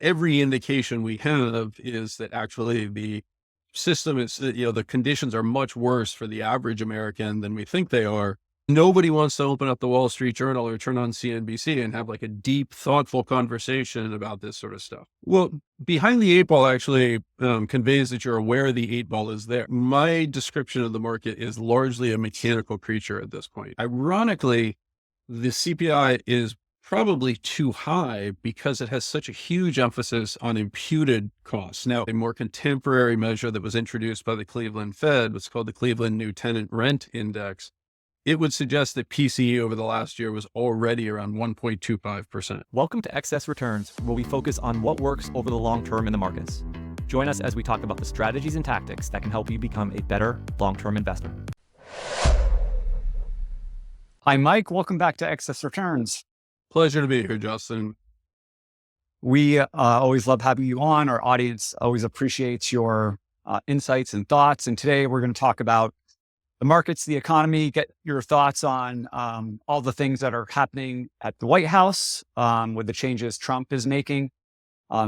every indication we have is that actually the system is, the conditions are much worse for the average American than we think they are. Nobody wants to open up the Wall Street Journal or turn on CNBC and have like a deep, thoughtful conversation about this sort of stuff. Well, behind the eight ball actually conveys that you're aware the eight ball is there. My description of the market is largely a mechanical creature at this point. Ironically, the CPI is probably too high because it has such a huge emphasis on imputed costs. Now, a more contemporary measure that was introduced by the Cleveland Fed, what's called the Cleveland New Tenant Rent Index, it would suggest that PCE over the last year was already around 1.25%. Welcome to Excess Returns, where we focus on what works over the long term in the markets. Join us as we talk about the strategies and tactics that can help you become a better long-term investor. Hi, Mike. Welcome back to Excess Returns. Pleasure to be here, Justin. We always love having you on. Our audience always appreciates your insights and thoughts. And today we're going to talk about the markets, the economy, get your thoughts on all the things that are happening at the White House with the changes Trump is making,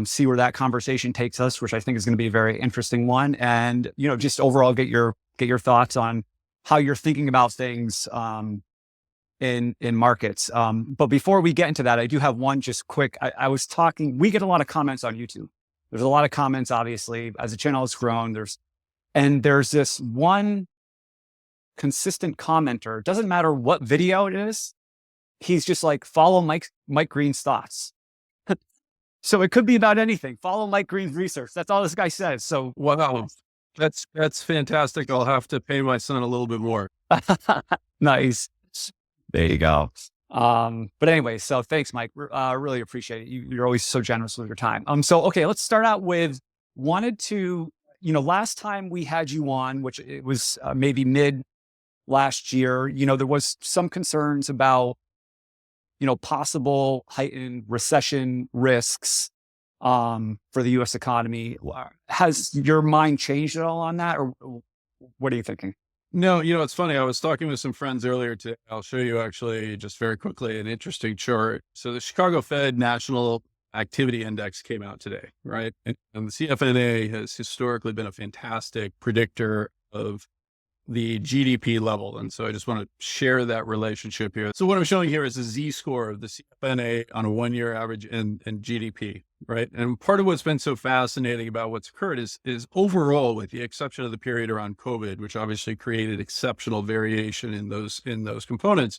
see where that conversation takes us, which I think is going to be a very interesting one. And, just overall get your thoughts on how you're thinking about things in markets. But before we get into that, I do have one just quick. We get a lot of comments on YouTube. There's a lot of comments, obviously, as the channel has grown. There's this one consistent commenter. Doesn't matter what video it is. He's just like, follow Mike Green's thoughts. So it could be about anything. Follow Mike Green's research. That's all this guy says. So wow, that's fantastic. I'll have to pay my son a little bit more. Nice. There you go. But anyway, so thanks, Mike. Really appreciate it. You're always so generous with your time. Okay, let's start out with last time we had you on, which it was maybe mid last year, there was some concerns about, possible heightened recession risks for the U.S. economy. Has your mind changed at all on that, or what are you thinking? No, it's funny. I was talking with some friends earlier today. I'll show you actually just very quickly an interesting chart. So the Chicago Fed National Activity Index came out today, right? And the CFNA has historically been a fantastic predictor of the GDP level. And so I just want to share that relationship here. So what I'm showing here is a Z-score of the CFNA on a 1-year average and GDP, right? And part of what's been so fascinating about what's occurred is overall, with the exception of the period around COVID, which obviously created exceptional variation in those components,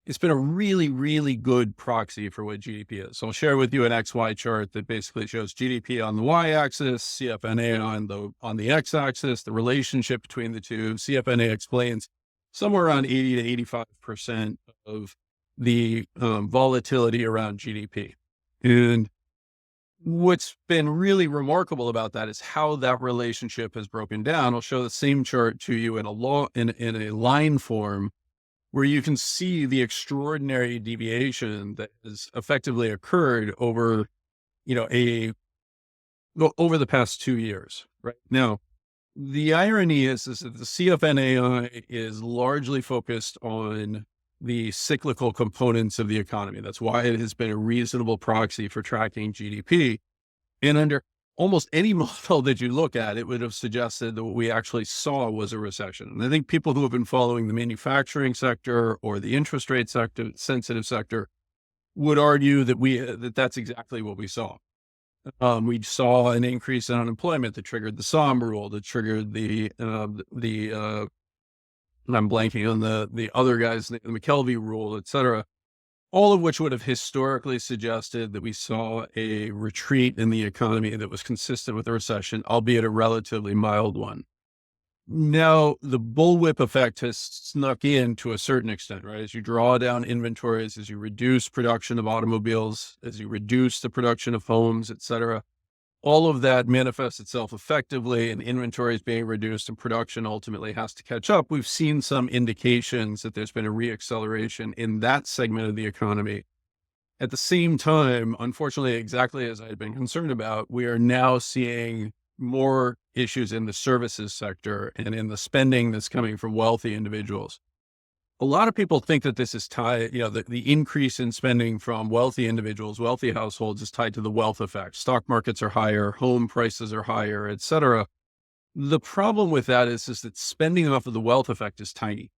it's been a really, really good proxy for what GDP is. So I'll share with you an XY chart that basically shows GDP on the Y-axis, CFNA on the X-axis, the relationship between the two. CFNA explains somewhere around 80 to 85% of the volatility around GDP. And what's been really remarkable about that is how that relationship has broken down. I'll show the same chart to you in a line form, where you can see the extraordinary deviation that has effectively occurred over, over the past 2 years, right? Now, the irony is that the CFNAI is largely focused on the cyclical components of the economy. That's why it has been a reasonable proxy for tracking GDP. And under almost any model that you look at, it would have suggested that what we actually saw was a recession. And I think people who have been following the manufacturing sector or the interest rate sector, sensitive sector, would argue that that's exactly what we saw. We saw an increase in unemployment that triggered the SOM rule, that triggered I'm blanking on the other guys, the McKelvey rule, et cetera. All of which would have historically suggested that we saw a retreat in the economy that was consistent with a recession, albeit a relatively mild one. Now, the bullwhip effect has snuck in to a certain extent, right? As you draw down inventories, as you reduce production of automobiles, as you reduce the production of homes, et cetera, all of that manifests itself effectively, and inventories being reduced and production ultimately has to catch up. We've seen some indications that there's been a reacceleration in that segment of the economy. At the same time, unfortunately, exactly as I had been concerned about, we are now seeing more issues in the services sector and in the spending that's coming from wealthy individuals. a lot of people think that this is tied, the increase in spending from wealthy individuals, wealthy households is tied to the wealth effect. Stock markets are higher, home prices are higher, et cetera. The problem with that is that spending off of the wealth effect is tiny.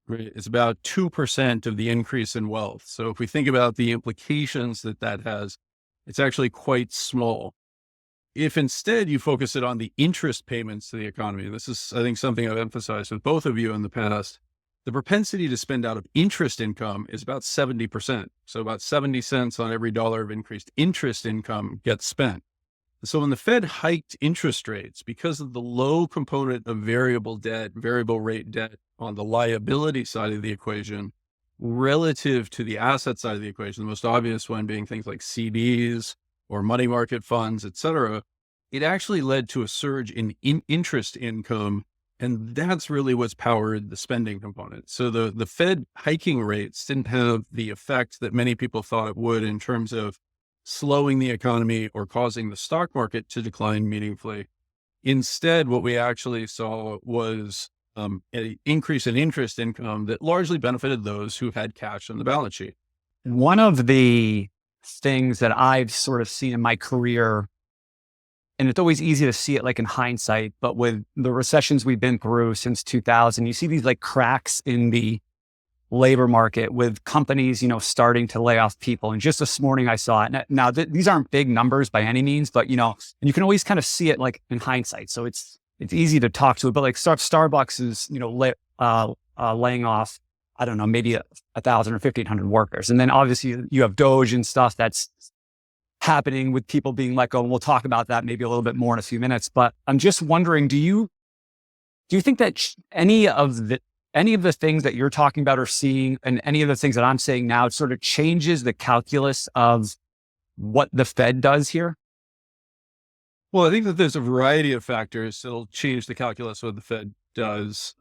Right? It's about 2% of the increase in wealth. So if we think about the implications that has, it's actually quite small. If instead you focus it on the interest payments to the economy, this is, I think, something I've emphasized with both of you in the past, the propensity to spend out of interest income is about 70%. So about 70 cents on every dollar of increased interest income gets spent. So when the Fed hiked interest rates, because of the low component of variable rate debt on the liability side of the equation, relative to the asset side of the equation, the most obvious one being things like CDs or money market funds, et cetera, it actually led to a surge in interest income. And that's really what's powered the spending component. So the Fed hiking rates didn't have the effect that many people thought it would in terms of slowing the economy or causing the stock market to decline meaningfully. Instead, what we actually saw was an increase in interest income that largely benefited those who had cash on the balance sheet. One of the things that I've sort of seen in my career, and it's always easy to see it like in hindsight, but with the recessions we've been through since 2000, you see these like cracks in the labor market with companies, starting to lay off people. And just this morning I saw it. Now these aren't big numbers by any means, but and you can always kind of see it like in hindsight. So it's easy to talk to it, but like Starbucks is, laying off, I don't know, maybe 1,000 or 1,500 workers. And then obviously you have Doge and stuff that's happening with people being let go. And we'll talk about that maybe a little bit more in a few minutes, but I'm just wondering, do you think that any of the things that you're talking about or seeing and any of the things that I'm saying now, it sort of changes the calculus of what the Fed does here? Well, I think that there's a variety of factors that'll change the calculus of what the Fed does.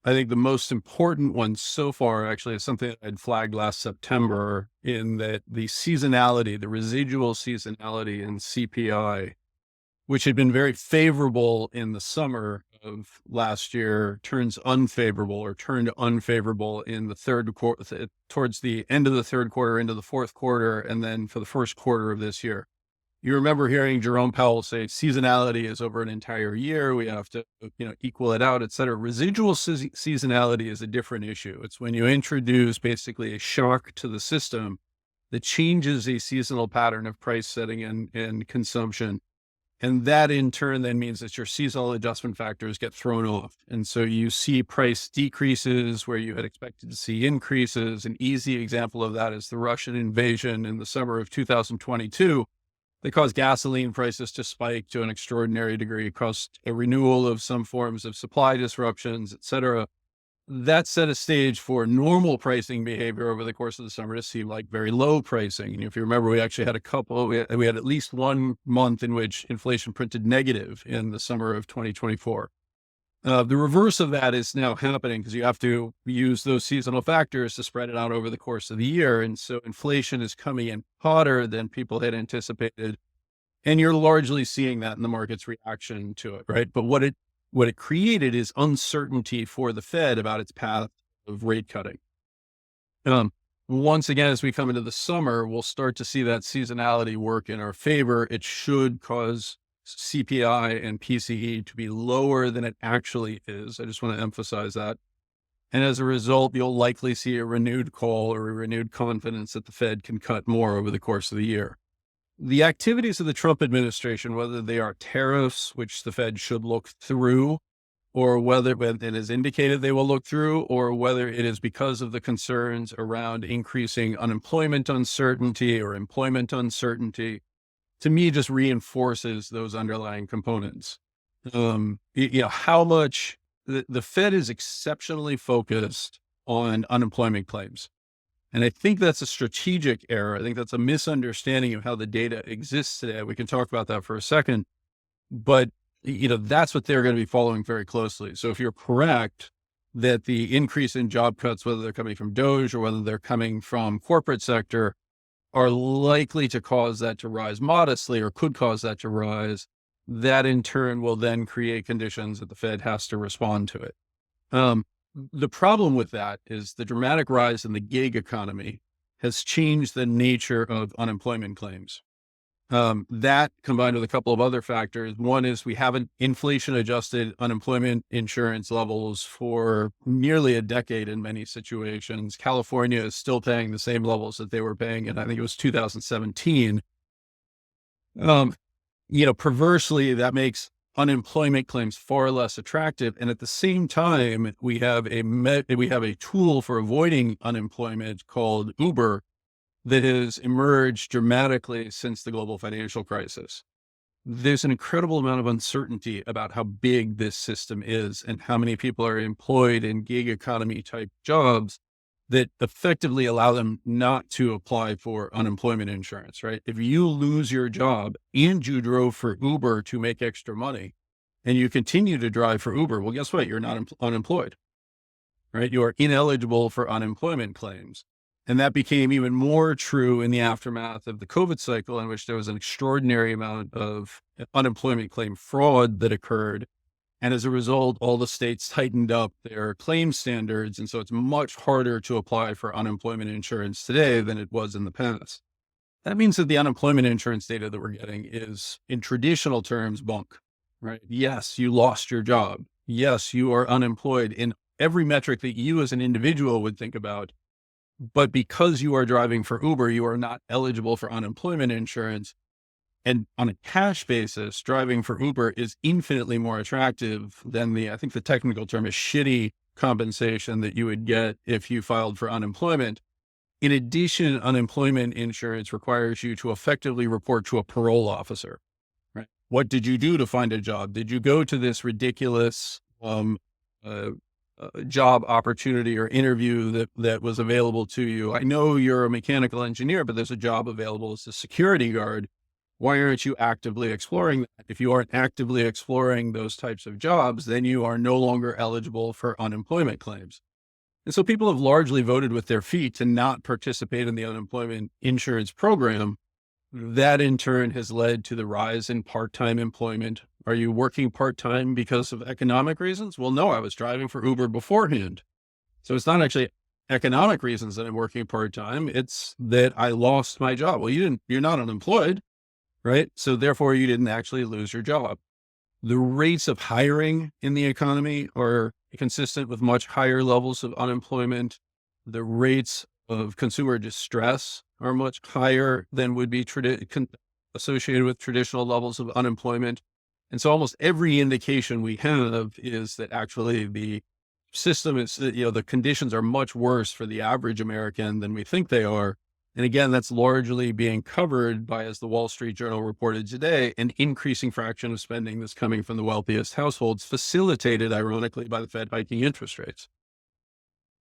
I think the most important one so far actually is something that I'd flagged last September, in that the seasonality, the residual seasonality in CPI, which had been very favorable in the summer of last year, turned unfavorable in the third quarter, towards the end of the third quarter, into the fourth quarter, and then for the first quarter of this year. You remember hearing Jerome Powell say seasonality is over an entire year. We have to, equal it out, et cetera. Residual seasonality is a different issue. It's when you introduce basically a shock to the system that changes a seasonal pattern of price setting and consumption. And that in turn then means that your seasonal adjustment factors get thrown off. And so you see price decreases where you had expected to see increases. An easy example of that is the Russian invasion in the summer of 2022. They caused gasoline prices to spike to an extraordinary degree, caused a renewal of some forms of supply disruptions, et cetera. That set a stage for normal pricing behavior over the course of the summer to seem like very low pricing. And if you remember, we actually had we had at least 1 month in which inflation printed negative in the summer of 2024. The reverse of that is now happening because you have to use those seasonal factors to spread it out over the course of the year. And so inflation is coming in hotter than people had anticipated. And you're largely seeing that in the market's reaction to it, right? But what it created is uncertainty for the Fed about its path of rate cutting. Once again, as we come into the summer, we'll start to see that seasonality work in our favor. It should cause CPI and PCE to be lower than it actually is. I just want to emphasize that. And as a result, you'll likely see a renewed call or a renewed confidence that the Fed can cut more over the course of the year. The activities of the Trump administration, whether they are tariffs, which the Fed should look through, or whether it is indicated they will look through, or whether it is because of the concerns around increasing unemployment uncertainty or employment uncertainty, to me, just reinforces those underlying components. How much the Fed is exceptionally focused on unemployment claims. And I think that's a strategic error. I think that's a misunderstanding of how the data exists today. We can talk about that for a second, but that's what they're going to be following very closely. So if you're correct that the increase in job cuts, whether they're coming from Doge or whether they're coming from corporate sector, are likely to cause that to rise modestly or could cause that to rise, that in turn will then create conditions that the Fed has to respond to it. The problem with that is the dramatic rise in the gig economy has changed the nature of unemployment claims. That combined with a couple of other factors. One is we haven't inflation adjusted unemployment insurance levels for nearly a decade in many situations. California is still paying the same levels that they were paying in, I think it was 2017. Perversely, that makes unemployment claims far less attractive. And at the same time, we have a tool for avoiding unemployment called Uber that has emerged dramatically since the global financial crisis. There's an incredible amount of uncertainty about how big this system is and how many people are employed in gig economy type jobs that effectively allow them not to apply for unemployment insurance, right? If you lose your job and you drove for Uber to make extra money and you continue to drive for Uber, well, guess what? You're not unemployed, right? You are ineligible for unemployment claims. And that became even more true in the aftermath of the COVID cycle, in which there was an extraordinary amount of unemployment claim fraud that occurred. And as a result, all the states tightened up their claim standards. And so it's much harder to apply for unemployment insurance today than it was in the past. That means that the unemployment insurance data that we're getting is, in traditional terms, bunk, right? Yes, you lost your job. Yes, you are unemployed in every metric that you as an individual would think about. But because you are driving for Uber, you are not eligible for unemployment insurance. And on a cash basis, driving for Uber is infinitely more attractive than I think the technical term is shitty compensation that you would get if you filed for unemployment. In addition, unemployment insurance requires you to effectively report to a parole officer, right? What did you do to find a job? Did you go to this ridiculous, job opportunity or interview that was available to you? I know you're a mechanical engineer, but there's a job available as a security guard. Why aren't you actively exploring that? If you aren't actively exploring those types of jobs, then you are no longer eligible for unemployment claims. And so people have largely voted with their feet to not participate in the unemployment insurance program. That in turn has led to the rise in part-time employment. Are you working part-time because of economic reasons? Well, no, I was driving for Uber beforehand. So it's not actually economic reasons that I'm working part-time. It's that I lost my job. Well, you're not unemployed, right? So therefore you didn't actually lose your job. The rates of hiring in the economy are consistent with much higher levels of unemployment. The rates of consumer distress are much higher than would be associated with traditional levels of unemployment. And so almost every indication we have is that actually the system is, the conditions are much worse for the average American than we think they are. And again, that's largely being covered by, as the Wall Street Journal reported today, an increasing fraction of spending that's coming from the wealthiest households, facilitated, ironically, by the Fed hiking interest rates.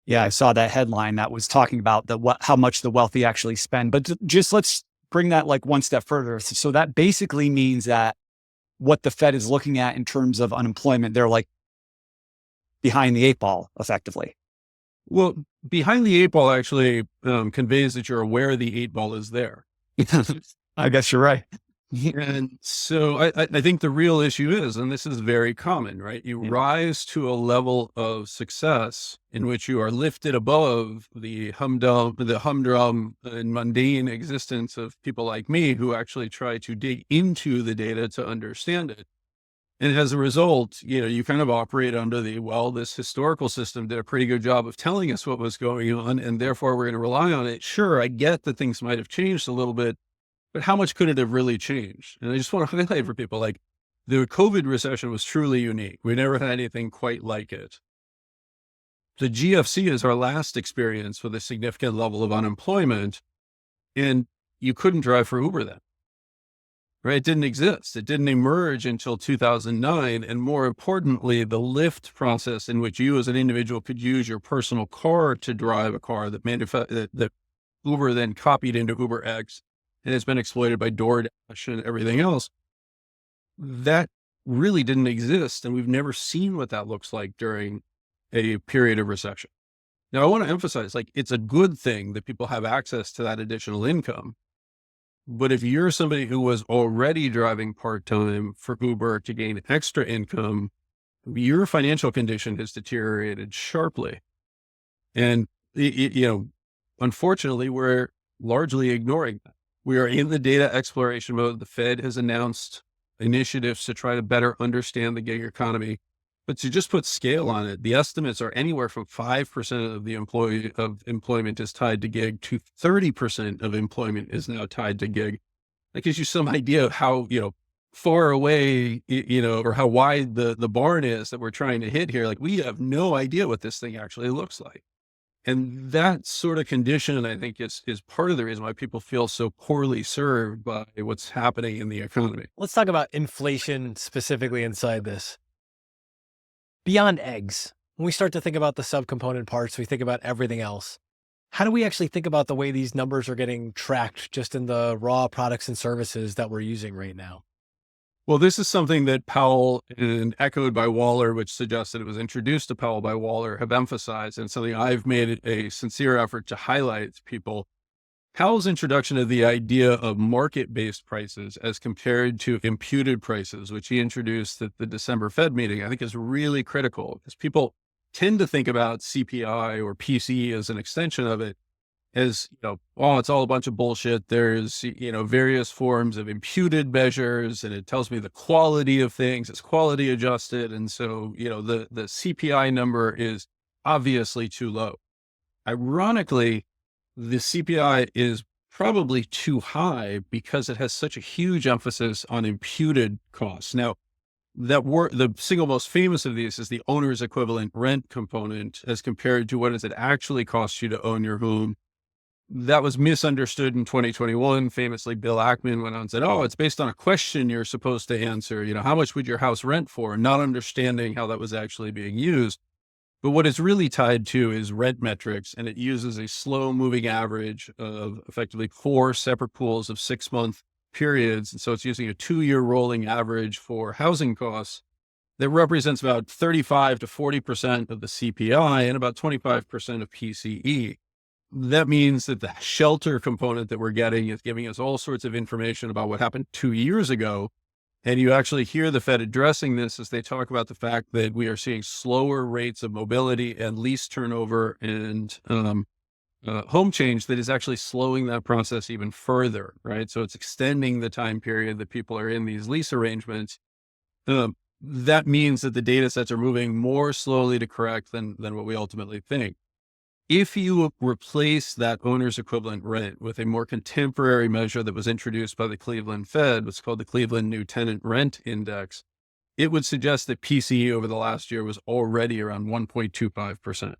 Yeah, I saw that headline that was talking about how much the wealthy actually spend. But just let's bring that like one step further. So that basically means that what the Fed is looking at in terms of unemployment, they're like behind the eight ball, effectively. Well, behind the eight ball actually conveys that you're aware the eight ball is there. I guess you're right. And so I think the real issue is, and this is very common, right? You rise to a level of success in which you are lifted above the humdrum and mundane existence of people like me who actually try to dig into the data to understand it. And as a result, you kind of operate under this historical system did a pretty good job of telling us what was going on, and therefore we're going to rely on it. Sure, I get that things might have changed a little bit, but how much could it have really changed? And I just want to highlight for people, like, the COVID recession was truly unique. We never had anything quite like it. The GFC is our last experience with a significant level of unemployment, and you couldn't drive for Uber then. Right? It didn't exist. It didn't emerge until 2009. And more importantly, the Lyft process in which you as an individual could use your personal car to drive a car that Uber then copied into UberX and has been exploited by DoorDash and everything else, that really didn't exist. And we've never seen what that looks like during a period of recession. Now, I want to emphasize, it's a good thing that people have access to that additional income. But if you're somebody who was already driving part-time for Uber to gain extra income, your financial condition has deteriorated sharply. And, unfortunately, we're largely ignoring that. We are in the data exploration mode. The Fed has announced initiatives to try to better understand the gig economy. But to just put scale on it, the estimates are anywhere from 5% of the employment is tied to gig to 30% of employment is now tied to gig. That gives you some idea of how, far away, or how wide the barn is that we're trying to hit here. Like, we have no idea what this thing actually looks like. And that sort of condition, I think, is part of the reason why people feel so poorly served by what's happening in the economy. Let's talk about inflation specifically inside this. Beyond eggs, when we start to think about the subcomponent parts, we think about everything else. How do we actually think about the way these numbers are getting tracked just in the raw products and services that we're using right now? Well, this is something that Powell, and echoed by Waller, which suggests that it was introduced to Powell by Waller, have emphasized, and something I've made a sincere effort to highlight to people. Powell's introduction of the idea of market-based prices as compared to imputed prices, which he introduced at the December Fed meeting, I think is really critical because people tend to think about CPI or PCE as an extension of it as, oh, it's all a bunch of bullshit. There's, various forms of imputed measures, and it tells me the quality of things. It's quality adjusted. And so, the CPI number is obviously too low. Ironically, the CPI is probably too high because it has such a huge emphasis on imputed costs. Now, the single most famous of these is the owner's equivalent rent component as compared to what does it actually cost you to own your home. That was misunderstood in 2021. Famously, Bill Ackman went on and said, oh, it's based on a question you're supposed to answer. How much would your house rent for? Not understanding how that was actually being used. But what it's really tied to is rent metrics, and it uses a slow moving average of effectively 4 separate pools of 6-month periods. And so it's using a 2-year rolling average for housing costs that represents about 35 to 40% of the CPI and about 25% of PCE. That means that the shelter component that we're getting is giving us all sorts of information about what happened 2 years ago. And you actually hear the Fed addressing this as they talk about the fact that we are seeing slower rates of mobility and lease turnover and home change that is actually slowing that process even further, right? So it's extending the time period that people are in these lease arrangements. That means that the data sets are moving more slowly to correct than what we ultimately think. If you replace that owner's equivalent rent with a more contemporary measure that was introduced by the Cleveland Fed, what's called the Cleveland New Tenant Rent Index, it would suggest that PCE over the last year was already around 1.25%.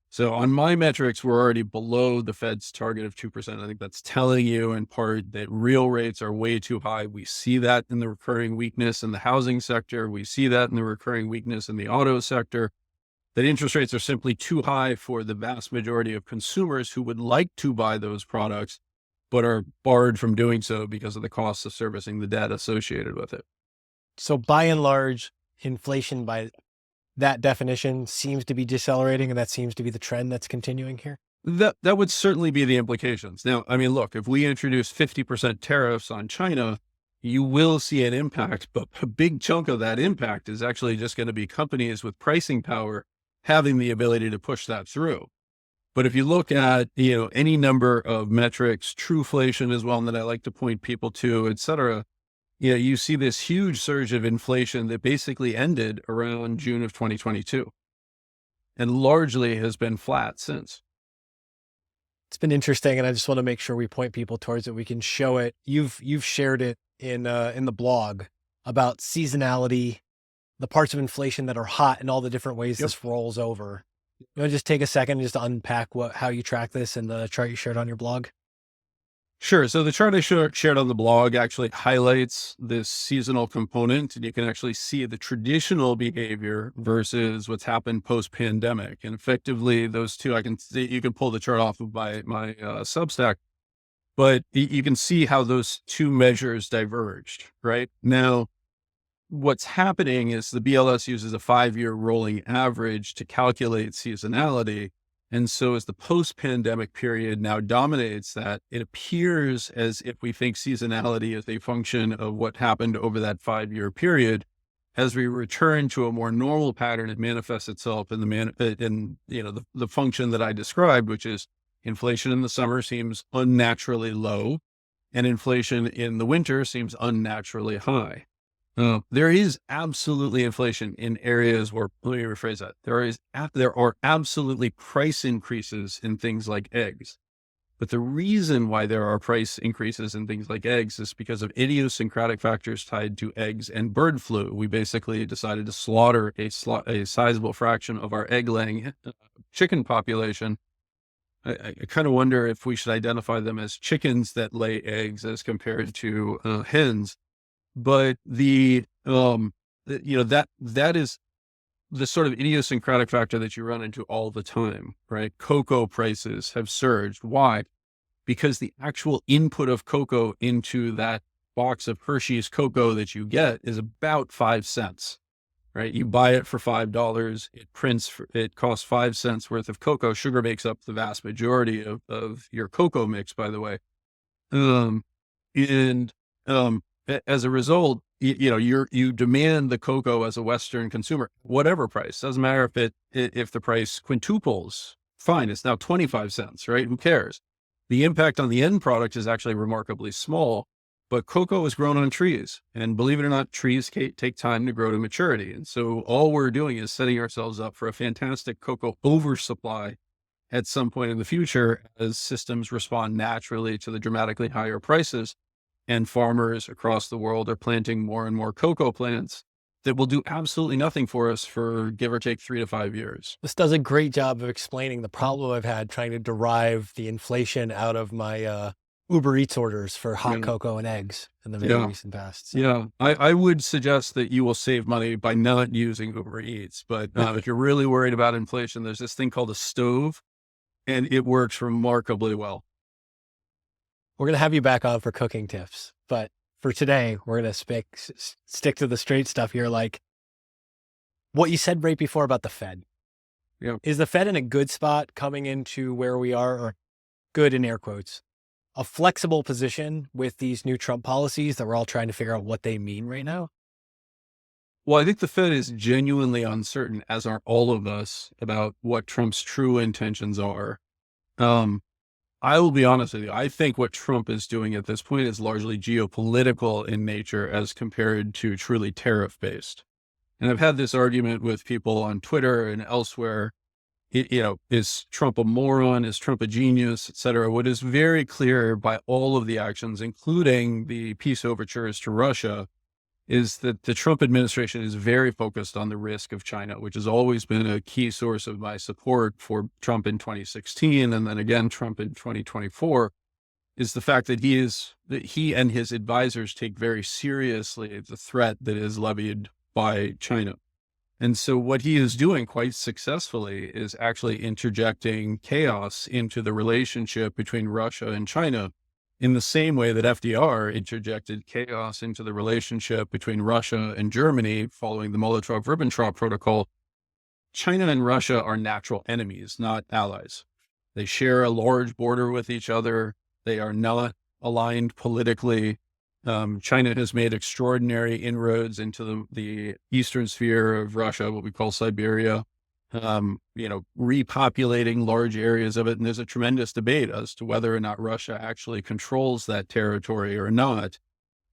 So on my metrics, we're already below the Fed's target of 2%. I think that's telling you in part that real rates are way too high. We see that in the recurring weakness in the housing sector. We see that in the recurring weakness in the auto sector. That interest rates are simply too high for the vast majority of consumers who would like to buy those products, but are barred from doing so because of the costs of servicing the debt associated with it. So by and large, inflation by that definition seems to be decelerating, and that seems to be the trend that's continuing here. That would certainly be the implications. Now, I mean, look, if we introduce 50% tariffs on China, you will see an impact, but a big chunk of that impact is actually just going to be companies with pricing power having the ability to push that through. But if you look at, any number of metrics, trueflation is one that I like to point people to, et cetera, you see this huge surge of inflation that basically ended around June of 2022 and largely has been flat since. It's been interesting, and I just want to make sure we point people towards it. We can show it. You've shared it in the blog about seasonality, the parts of inflation that are hot, and all the different ways this rolls over. You want to just take a second just to unpack how you track this in the chart you shared on your blog? Sure. So the chart I shared on the blog actually highlights this seasonal component, and you can actually see the traditional behavior versus what's happened post-pandemic. And effectively, those two, you can pull the chart off of my Substack, but you can see how those two measures diverged, right? Now, what's happening is the BLS uses a 5-year rolling average to calculate seasonality. And so as the post-pandemic period now dominates that, it appears as if we think seasonality is a function of what happened over that 5-year period. as we return to a more normal pattern, it manifests itself in the function that I described, which is inflation in the summer seems unnaturally low, and inflation in the winter seems unnaturally high. There is absolutely inflation in areas where, let me rephrase that. There are absolutely price increases in things like eggs. But the reason why there are price increases in things like eggs is because of idiosyncratic factors tied to eggs and bird flu. We basically decided to slaughter a sizable fraction of our egg laying chicken population. I kind of wonder if we should identify them as chickens that lay eggs as compared to hens. But that is the sort of idiosyncratic factor that you run into all the time, right? Cocoa prices have surged. Why? Because the actual input of cocoa into that box of Hershey's cocoa that you get is about 5 cents, right? You buy it for $5. It costs 5 cents worth of cocoa. Sugar makes up the vast majority of your cocoa mix, by the way. As a result, you demand the cocoa as a Western consumer, whatever price. Doesn't matter if the price quintuples. Fine, it's now 25 cents, right? Who cares? The impact on the end product is actually remarkably small, but cocoa is grown on trees, and believe it or not, trees take time to grow to maturity. And so all we're doing is setting ourselves up for a fantastic cocoa oversupply at some point in the future as systems respond naturally to the dramatically higher prices. And farmers across the world are planting more and more cocoa plants that will do absolutely nothing for us for give or take 3 to 5 years. This does a great job of explaining the problem I've had trying to derive the inflation out of my Uber Eats orders for hot cocoa and eggs in the very recent past. So. Yeah, I would suggest that you will save money by not using Uber Eats. But if you're really worried about inflation, there's this thing called a stove, and it works remarkably well. We're going to have you back on for cooking tips, but for today, we're going to stick to the straight stuff here. Like what you said right before about the Fed. Yeah. Is the Fed in a good spot coming into where we are, or good in air quotes, a flexible position with these new Trump policies that we're all trying to figure out what they mean right now? Well, I think the Fed is genuinely uncertain, as are all of us, about what Trump's true intentions are. I will be honest with you. I think what Trump is doing at this point is largely geopolitical in nature as compared to truly tariff-based. And I've had this argument with people on Twitter and elsewhere. Is Trump a moron? Is Trump a genius, et cetera? What is very clear by all of the actions, including the peace overtures to Russia, is that the Trump administration is very focused on the risk of China, which has always been a key source of my support for Trump in 2016. And then again, Trump in 2024 is the fact that he and his advisors take very seriously the threat that is levied by China. And so what he is doing quite successfully is actually interjecting chaos into the relationship between Russia and China, in the same way that FDR interjected chaos into the relationship between Russia and Germany following the Molotov-Ribbentrop Protocol. China and Russia are natural enemies, not allies. They share a large border with each other. They are not aligned politically. China has made extraordinary inroads into the eastern sphere of Russia, what we call Siberia, repopulating large areas of it. And there's a tremendous debate as to whether or not Russia actually controls that territory or not.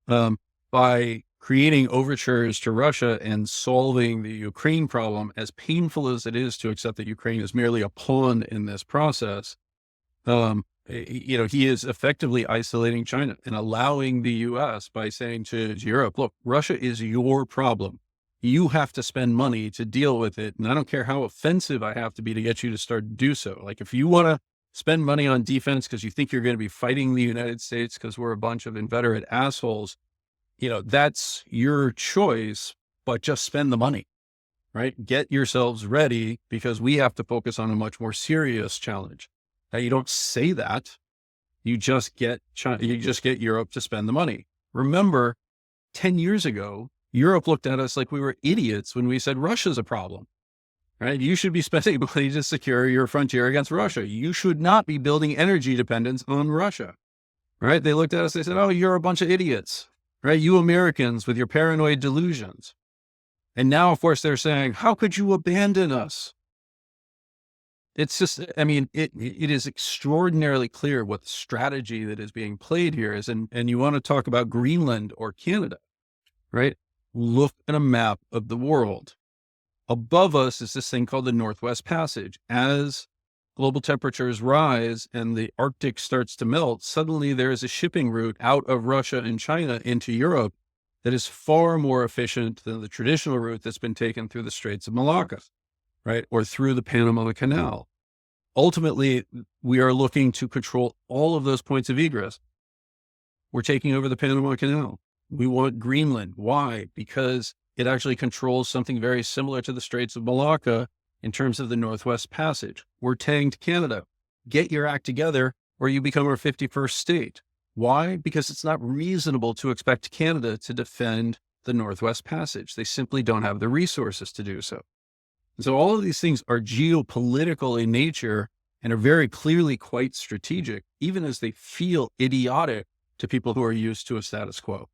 By creating overtures to Russia and solving the Ukraine problem, as painful as it is to accept that Ukraine is merely a pawn in this process, he is effectively isolating China and allowing the U.S. by saying to Europe, look, Russia is your problem. You have to spend money to deal with it. And I don't care how offensive I have to be to get you to start to do so. Like if you want to spend money on defense because you think you're going to be fighting the United States because we're a bunch of inveterate assholes, that's your choice, but just spend the money, right? Get yourselves ready because we have to focus on a much more serious challenge. Now, you don't say that. You just get Europe to spend the money. Remember, 10 years ago, Europe looked at us like we were idiots when we said Russia's a problem, right? You should be spending money to secure your frontier against Russia. You should not be building energy dependence on Russia, right? They looked at us, they said, oh, you're a bunch of idiots, right? You Americans with your paranoid delusions. And now, of course, they're saying, how could you abandon us? It's just, I mean, it is extraordinarily clear what the strategy that is being played here is. And you want to talk about Greenland or Canada, right? Look at a map of the world. Above us is this thing called the Northwest Passage. As global temperatures rise and the Arctic starts to melt, suddenly there is a shipping route out of Russia and China into Europe that is far more efficient than the traditional route that's been taken through the Straits of Malacca, right? Or through the Panama Canal. Ultimately, we are looking to control all of those points of egress. We're taking over the Panama Canal. We want Greenland. Why? Because it actually controls something very similar to the Straits of Malacca in terms of the Northwest Passage. We're saying to Canada, get your act together or you become our 51st state. Why? Because it's not reasonable to expect Canada to defend the Northwest Passage. They simply don't have the resources to do so. And so all of these things are geopolitical in nature and are very clearly quite strategic, even as they feel idiotic to people who are used to a status quo.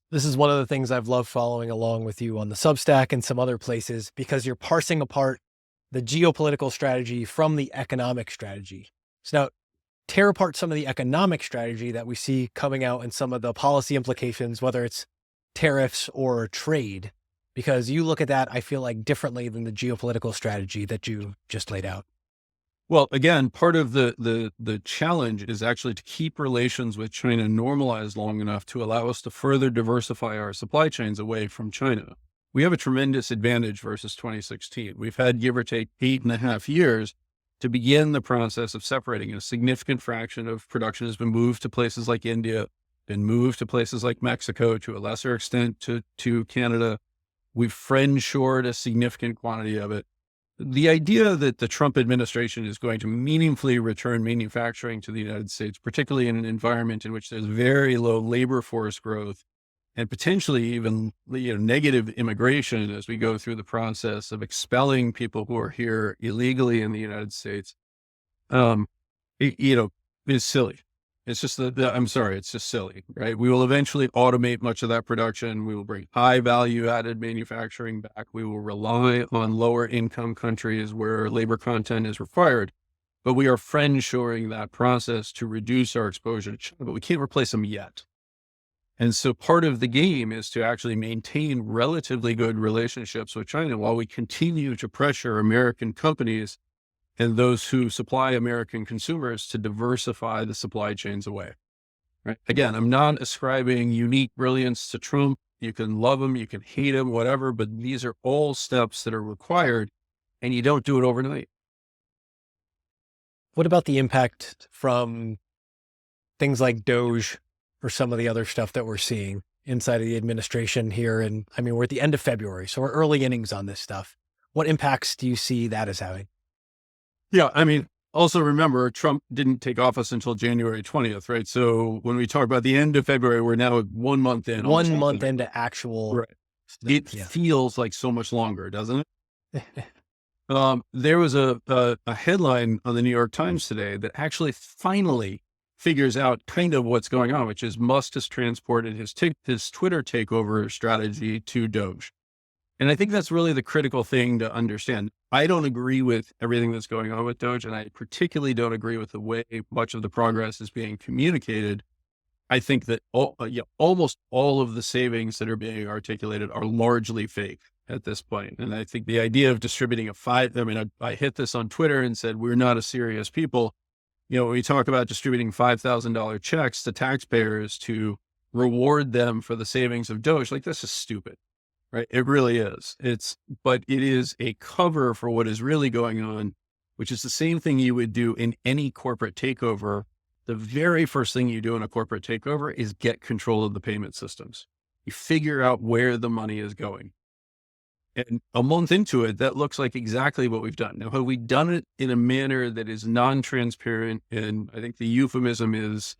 This is one of the things I've loved following along with you on the Substack and some other places, because you're parsing apart the geopolitical strategy from the economic strategy. So now tear apart some of the economic strategy that we see coming out and some of the policy implications, whether it's tariffs or trade, because you look at that, I feel like, differently than the geopolitical strategy that you just laid out. Well, again, part of the challenge is actually to keep relations with China normalized long enough to allow us to further diversify our supply chains away from China. We have a tremendous advantage versus 2016. We've had, give or take, 8.5 years to begin the process of separating. A significant fraction of production has been moved to places like India, been moved to places like Mexico, to a lesser extent to Canada. We've friend-shored a significant quantity of it. The idea that the Trump administration is going to meaningfully return manufacturing to the United States, particularly in an environment in which there's very low labor force growth and potentially even negative immigration as we go through the process of expelling people who are here illegally in the United States, is silly. It's just I'm sorry, it's just silly, right? We will eventually automate much of that production. We will bring high value added manufacturing back. We will rely on lower income countries where labor content is required, but we are friend shoring that process to reduce our exposure to China, but we can't replace them yet. And so part of the game is to actually maintain relatively good relationships with China while we continue to pressure American companies and those who supply American consumers to diversify the supply chains away. Right? Again, I'm not ascribing unique brilliance to Trump. You can love him, you can hate him, whatever, but these are all steps that are required, and you don't do it overnight. What about the impact from things like Doge or some of the other stuff that we're seeing inside of the administration here? And I mean, we're at the end of February, so we're early innings on this stuff. What impacts do you see that as having? Yeah, I mean, also remember, Trump didn't take office until January 20th, right? So when we talk about the end of February, we're now 1 month in. 1 month into actual. Right. It feels like so much longer, doesn't it? There was a headline on the New York Times today that actually finally figures out kind of what's going on, which is Musk has transported his Twitter takeover strategy to Doge. And I think that's really the critical thing to understand. I don't agree with everything that's going on with Doge, and I particularly don't agree with the way much of the progress is being communicated. I think that almost all of the savings that are being articulated are largely fake at this point. And I think the idea of distributing I hit this on Twitter and said, we're not a serious people. When we talk about distributing $5,000 checks to taxpayers to reward them for the savings of Doge, like, this is stupid. Right. It really is. But it is a cover for what is really going on, which is the same thing you would do in any corporate takeover. The very first thing you do in a corporate takeover is get control of the payment systems. You figure out where the money is going. And a month into it, that looks like exactly what we've done. Now, have we done it in a manner that is non-transparent? And I think the euphemism is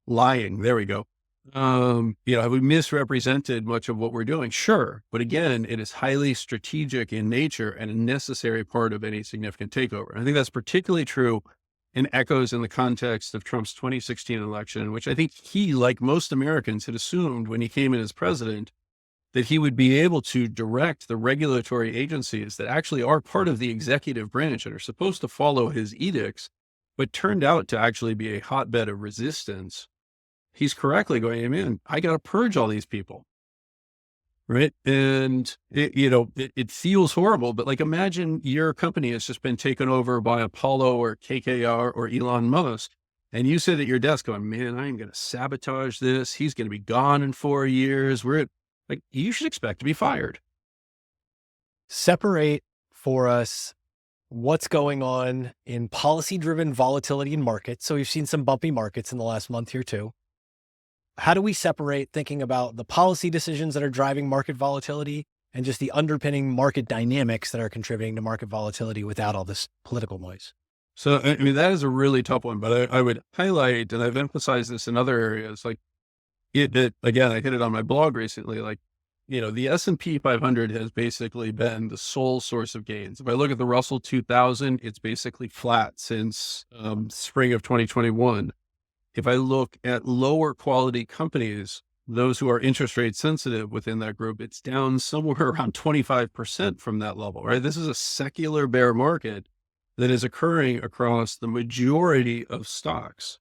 lying. There we go. Have we misrepresented much of what we're doing? Sure. But again, it is highly strategic in nature and a necessary part of any significant takeover. I think that's particularly true and echoes in the context of Trump's 2016 election, which I think he, like most Americans, had assumed when he came in as president, that he would be able to direct the regulatory agencies that actually are part of the executive branch and are supposed to follow his edicts, but turned out to actually be a hotbed of resistance. He's correctly going, man, I got to purge all these people. Right. And it feels horrible, but like, imagine your company has just been taken over by Apollo or KKR or Elon Musk. And you sit at your desk going, man, I'm going to sabotage this. He's going to be gone in 4 years. You should expect to be fired. Separate for us what's going on in policy-driven volatility in markets. So we've seen some bumpy markets in the last month here too. How do we separate thinking about the policy decisions that are driving market volatility and just the underpinning market dynamics that are contributing to market volatility without all this political noise? So, I mean, that is a really tough one, but I would highlight, and I've emphasized this in other areas, like again, I hit it on my blog recently, like, the S&P 500 has basically been the sole source of gains. If I look at the Russell 2000, it's basically flat since spring of 2021. If I look at lower quality companies, those who are interest rate sensitive within that group, it's down somewhere around 25% from that level, right? This is a secular bear market that is occurring across the majority of stocks.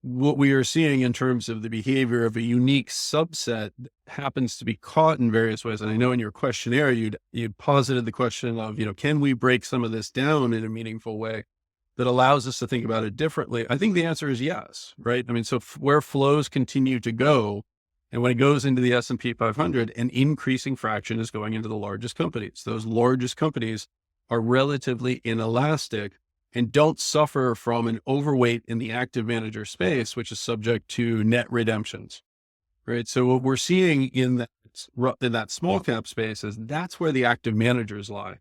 What we are seeing in terms of the behavior of a unique subset happens to be caught in various ways. And I know in your questionnaire, you'd posited the question of, can we break some of this down in a meaningful way that allows us to think about it differently? I think the answer is yes, right? I mean, so where flows continue to go, and when it goes into the S&P 500, an increasing fraction is going into the largest companies. Those largest companies are relatively inelastic and don't suffer from an overweight in the active manager space, which is subject to net redemptions, right? So what we're seeing in that small cap space is that's where the active managers lie.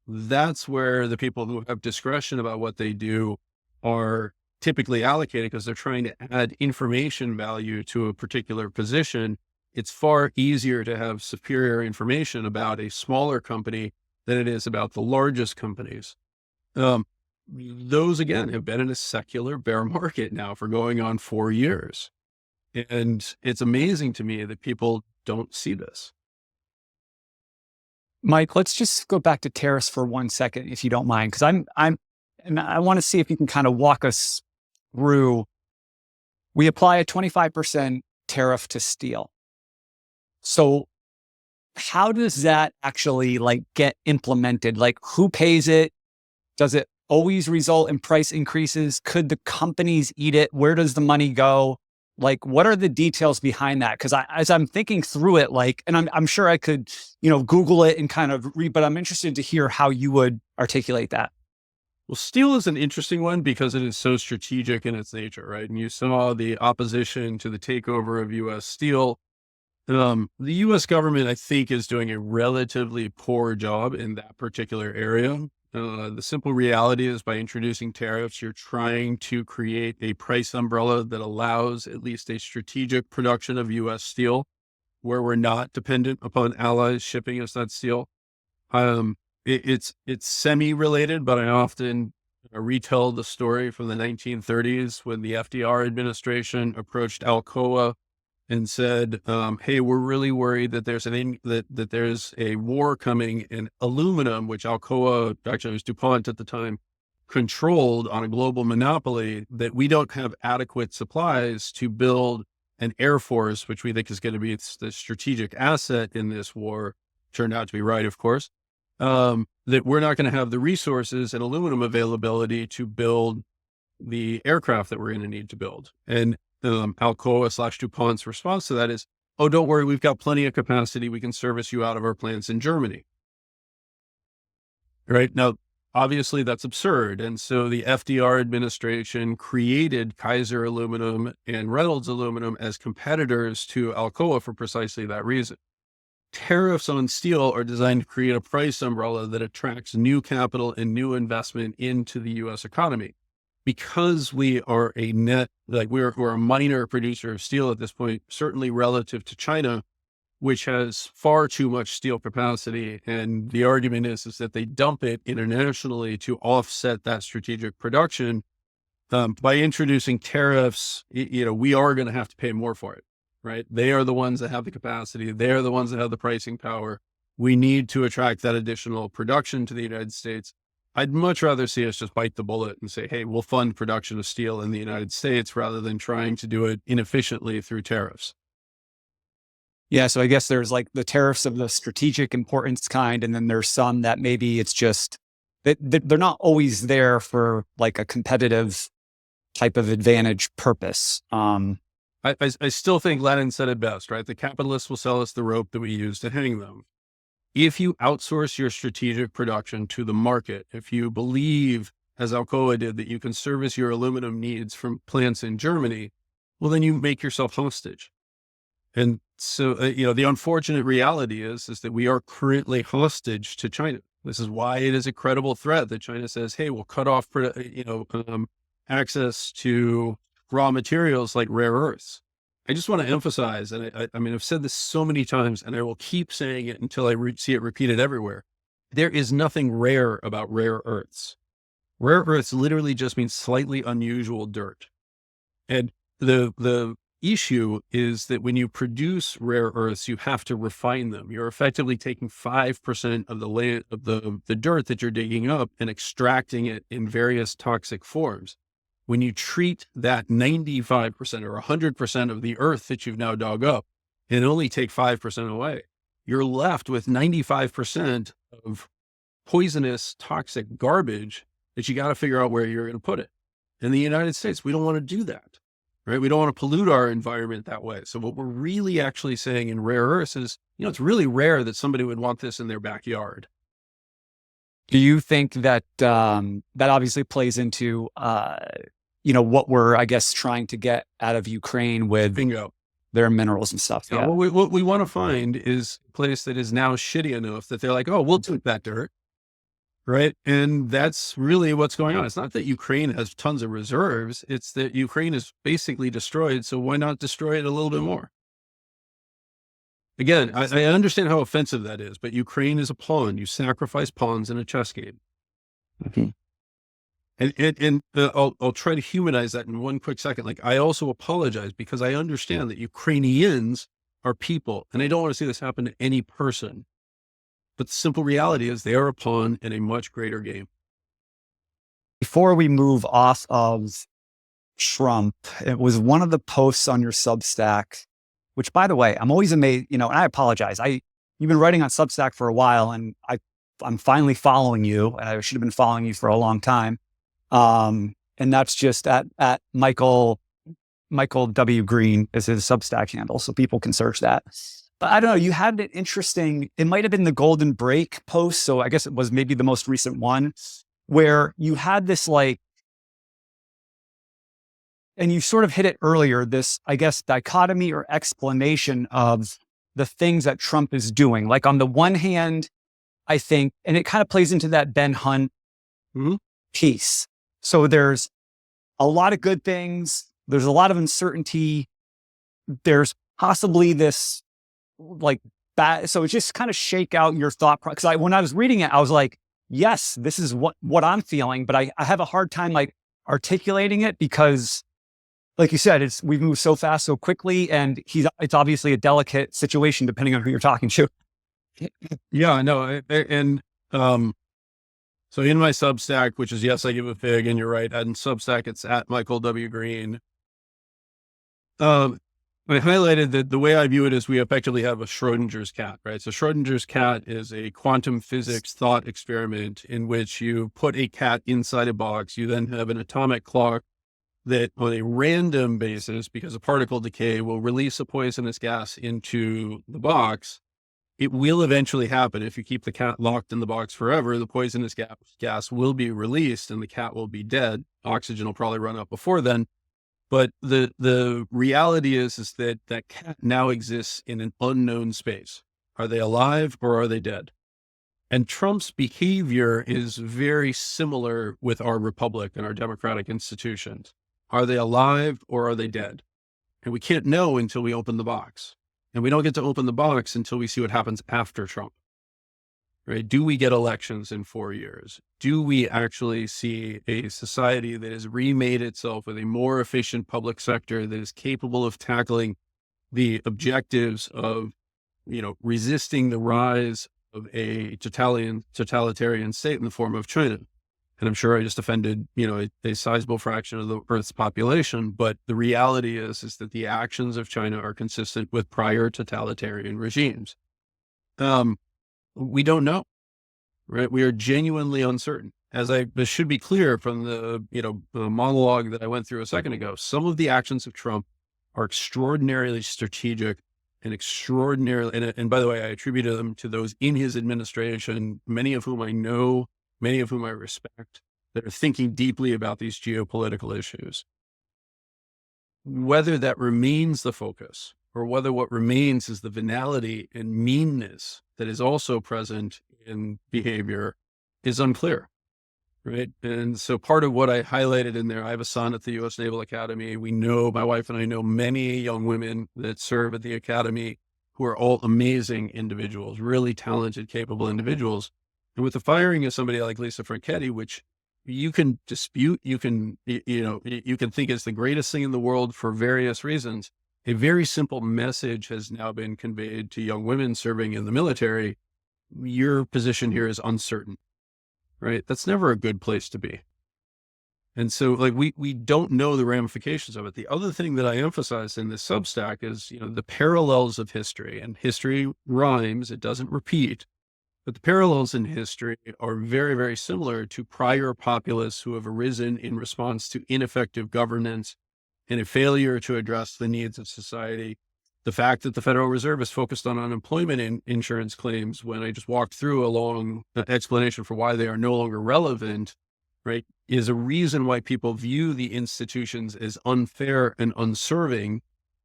That's where the people who have discretion about what they do are typically allocated, because they're trying to add information value to a particular position. It's far easier to have superior information about a smaller company than it is about the largest companies. Those, again, have been in a secular bear market now for going on 4 years. And it's amazing to me that people don't see this. Mike, let's just go back to tariffs for 1 second, if you don't mind, because and I want to see if you can kind of walk us through. We apply a 25% tariff to steel. So how does that actually get implemented? Who pays it? Does it always result in price increases? Could the companies eat it? Where does the money go? What are the details behind that? Because as I'm thinking through it, and I'm sure I could, Google it and kind of read, but I'm interested to hear how you would articulate that. Well, steel is an interesting one because it is so strategic in its nature, right? And you saw the opposition to the takeover of U.S. Steel. The U.S. government, I think, is doing a relatively poor job in that particular area. The simple reality is, by introducing tariffs, you're trying to create a price umbrella that allows at least a strategic production of U.S. steel, where we're not dependent upon allies shipping us that steel. It's semi-related, but I often retell the story from the 1930s when the FDR administration approached Alcoa and said, hey, we're really worried that there's that there's a war coming in aluminum, which Alcoa, actually it was DuPont at the time, controlled on a global monopoly, that we don't have adequate supplies to build an air force, which we think is going to be the strategic asset in this war. Turned out to be right, of course, that we're not going to have the resources and aluminum availability to build the aircraft that we're going to need to build. And Alcoa / DuPont's response to that is, oh, don't worry, we've got plenty of capacity. We can service you out of our plants in Germany. Right now, obviously that's absurd. And so the FDR administration created Kaiser Aluminum and Reynolds Aluminum as competitors to Alcoa for precisely that reason. Tariffs on steel are designed to create a price umbrella that attracts new capital and new investment into the U.S. economy. Because we are we're a minor producer of steel at this point, certainly relative to China, which has far too much steel capacity. And the argument is that they dump it internationally to offset that strategic production. By introducing tariffs, we are going to have to pay more for it. right? They are the ones that have the capacity. They are the ones that have the pricing power. We need to attract that additional production to the United States. I'd much rather see us just bite the bullet and say, hey, we'll fund production of steel in the United States rather than trying to do it inefficiently through tariffs. Yeah. So I guess there's like the tariffs of the strategic importance kind, and then there's some that maybe it's just that they're not always there for like a competitive type of advantage purpose. I still think Lenin said it best, right? The capitalists will sell us the rope that we use to hang them. If you outsource your strategic production to the market, if you believe, as Alcoa did, that you can service your aluminum needs from plants in Germany, well, then you make yourself hostage. And so, the unfortunate reality is that we are currently hostage to China. This is why it is a credible threat that China says, hey, we'll cut off, access to raw materials like rare earths. I just want to emphasize, and I mean, I've said this so many times, and I will keep saying it until I see it repeated everywhere. There is nothing rare about rare earths. Rare earths literally just means slightly unusual dirt. And the issue is that when you produce rare earths, you have to refine them. You're effectively taking 5% of the land of the dirt that you're digging up and extracting it in various toxic forms. When you treat that 95% or 100% of the earth that you've now dug up and only take 5% away, you're left with 95% of poisonous, toxic garbage that you got to figure out where you're going to put it. In the United States, we don't want to do that, right? We don't want to pollute our environment that way. So what we're really actually saying in rare earths is, it's really rare that somebody would want this in their backyard. Do you think that that obviously plays into what we're, I guess, trying to get out of Ukraine with Bingo. Their minerals and stuff? Yeah. What we want to find is a place that is now shitty enough that they're like, oh, we'll take that dirt. Right. And that's really what's going on. It's not that Ukraine has tons of reserves. It's that Ukraine is basically destroyed. So why not destroy it a little bit more? Again, I understand how offensive that is, but Ukraine is a pawn. You sacrifice pawns in a chess game. Mm-hmm. And I'll try to humanize that in one quick second. Like, I also apologize because I understand that Ukrainians are people, and I don't want to see this happen to any person. But the simple reality is they are a pawn in a much greater game. Before we move off of Trump, it was one of the posts on your Substack, which, by the way, I'm always amazed, and I apologize. You've been writing on Substack for a while, and I'm finally following you, and I should have been following you for a long time. And that's just at Michael W. Green is his Substack handle, so people can search that. But I don't know, you had an interesting, it might have been the Golden Break post, so I guess it was maybe the most recent one, where you had this and you sort of hit it earlier, this, I guess, dichotomy or explanation of the things that Trump is doing. Like, on the one hand, I think, and it kind of plays into that Ben Hunt piece. So there's a lot of good things. There's a lot of uncertainty. There's possibly this bad. So it just kind of shake out your thought process. Because when I was reading it, I was like, yes, this is what I'm feeling, but I have a hard time articulating it because, like you said, we've moved so fast, so quickly, and it's obviously a delicate situation depending on who you're talking to. Yeah, no, and so in my Substack, which is Yes, I Give a Fig, and you're right, and Substack, it's at Michael W. Green. I highlighted that the way I view it is we effectively have a Schrödinger's cat, right? So Schrödinger's cat is a quantum physics thought experiment in which you put a cat inside a box. You then have an atomic clock that on a random basis, because of particle decay, will release a poisonous gas into the box. It will eventually happen. If you keep the cat locked in the box forever, the poisonous gas will be released and the cat will be dead. Oxygen will probably run out before then. But the reality is that cat now exists in an unknown space. Are they alive or are they dead? And Trump's behavior is very similar with our republic and our democratic institutions. Are they alive or are they dead? And we can't know until we open the box. And we don't get to open the box until we see what happens after Trump, right? Do we get elections in 4 years? Do we actually see a society that has remade itself with a more efficient public sector that is capable of tackling the objectives of, resisting the rise of a totalitarian state in the form of China. And I'm sure I just offended, a sizable fraction of the Earth's population. But the reality is that the actions of China are consistent with prior totalitarian regimes. We don't know, right? We are genuinely uncertain. This should be clear from the monologue that I went through a second ago. Some of the actions of Trump are extraordinarily strategic and extraordinarily, and by the way, I attributed them to those in his administration, many of whom I know, many of whom I respect, that are thinking deeply about these geopolitical issues. Whether that remains the focus or whether what remains is the venality and meanness that is also present in behavior is unclear. Right. And so part of what I highlighted in there, I have a son at the U.S. Naval Academy. My wife and I know many young women that serve at the Academy who are all amazing individuals, really talented, capable individuals. And with the firing of somebody like Lisa Franchetti, which you can dispute, you can think is the greatest thing in the world for various reasons, a very simple message has now been conveyed to young women serving in the military. Your position here is uncertain. Right? That's never a good place to be. And so we don't know the ramifications of it. The other thing that I emphasize in this Substack is, the parallels of history, and history rhymes, it doesn't repeat, but the parallels in history are very, very similar to prior populists who have arisen in response to ineffective governance and a failure to address the needs of society. The fact that the Federal Reserve is focused on unemployment insurance claims, when I just walked through a long explanation for why they are no longer relevant, right, is a reason why people view the institutions as unfair and unserving.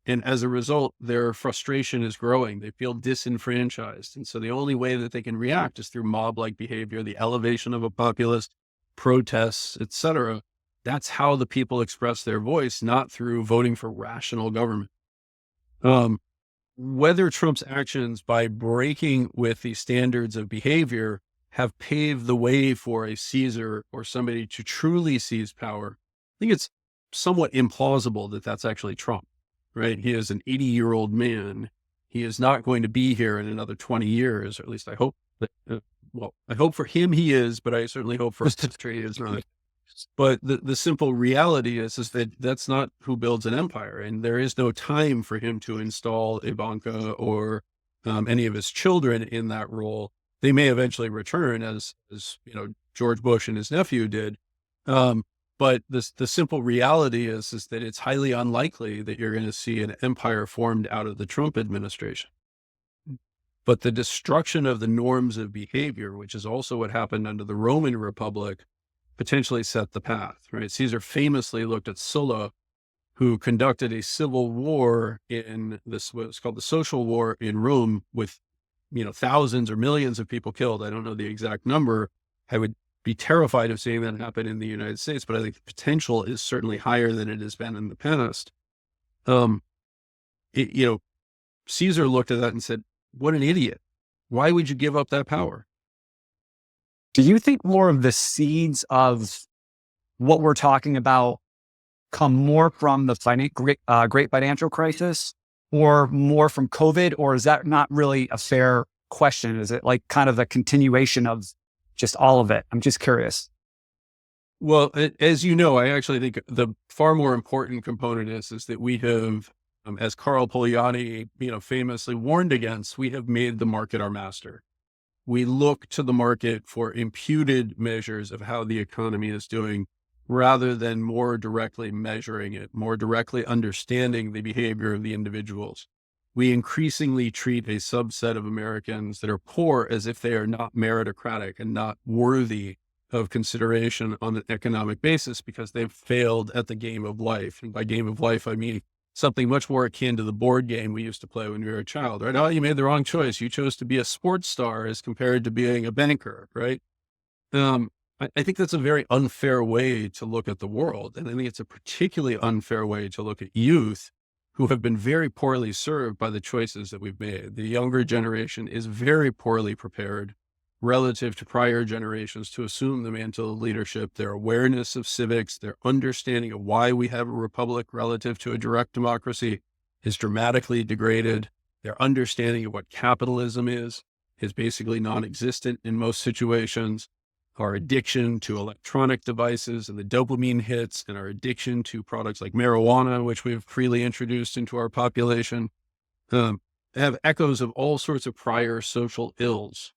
And as a result, their frustration is growing. They feel disenfranchised. And so the only way that they can react is through mob-like behavior, the elevation of a populist, protests, etc. That's how the people express their voice, not through voting for rational government. Whether Trump's actions by breaking with the standards of behavior have paved the way for a Caesar or somebody to truly seize power, I think it's somewhat implausible that that's actually Trump, right? He is an 80-year-old man. He is not going to be here in another 20 years, or at least I hope that, I hope for him he is, but I certainly hope for his country he is not. But the simple reality is that that's not who builds an empire. And there is no time for him to install Ivanka or any of his children in that role. They may eventually return as George Bush and his nephew did. But the simple reality is that it's highly unlikely that you're going to see an empire formed out of the Trump administration. But the destruction of the norms of behavior, which is also what happened under the Roman Republic, potentially set the path, right? Caesar famously looked at Sulla, who conducted a civil war in what's called the Social War in Rome with, thousands or millions of people killed. I don't know the exact number. I would be terrified of seeing that happen in the United States, but I think the potential is certainly higher than it has been in the past. Caesar looked at that and said, what an idiot. Why would you give up that power? Do you think more of the seeds of what we're talking about come more from the great financial crisis or more from COVID? Or is that not really a fair question? Is it like kind of a continuation of just all of it? I'm just curious. Well, as you know, I actually think the far more important component is that we have, as Carl Polanyi, famously warned against, we have made the market our master. We look to the market for imputed measures of how the economy is doing rather than more directly measuring it, more directly understanding the behavior of the individuals. We increasingly treat a subset of Americans that are poor as if they are not meritocratic and not worthy of consideration on an economic basis because they've failed at the game of life. And by game of life, I mean something much more akin to the board game we used to play when we were a child, right? Oh, you made the wrong choice. You chose to be a sports star as compared to being a banker, right? I think that's a very unfair way to look at the world. And I think it's a particularly unfair way to look at youth who have been very poorly served by the choices that we've made. The younger generation is very poorly prepared relative to prior generations to assume the mantle of leadership. Their awareness of civics, their understanding of why we have a republic relative to a direct democracy is dramatically degraded. Their understanding of what capitalism is basically non-existent in most situations. Our addiction to electronic devices and the dopamine hits, and our addiction to products like marijuana, which we've freely introduced into our population, have echoes of all sorts of prior social ills.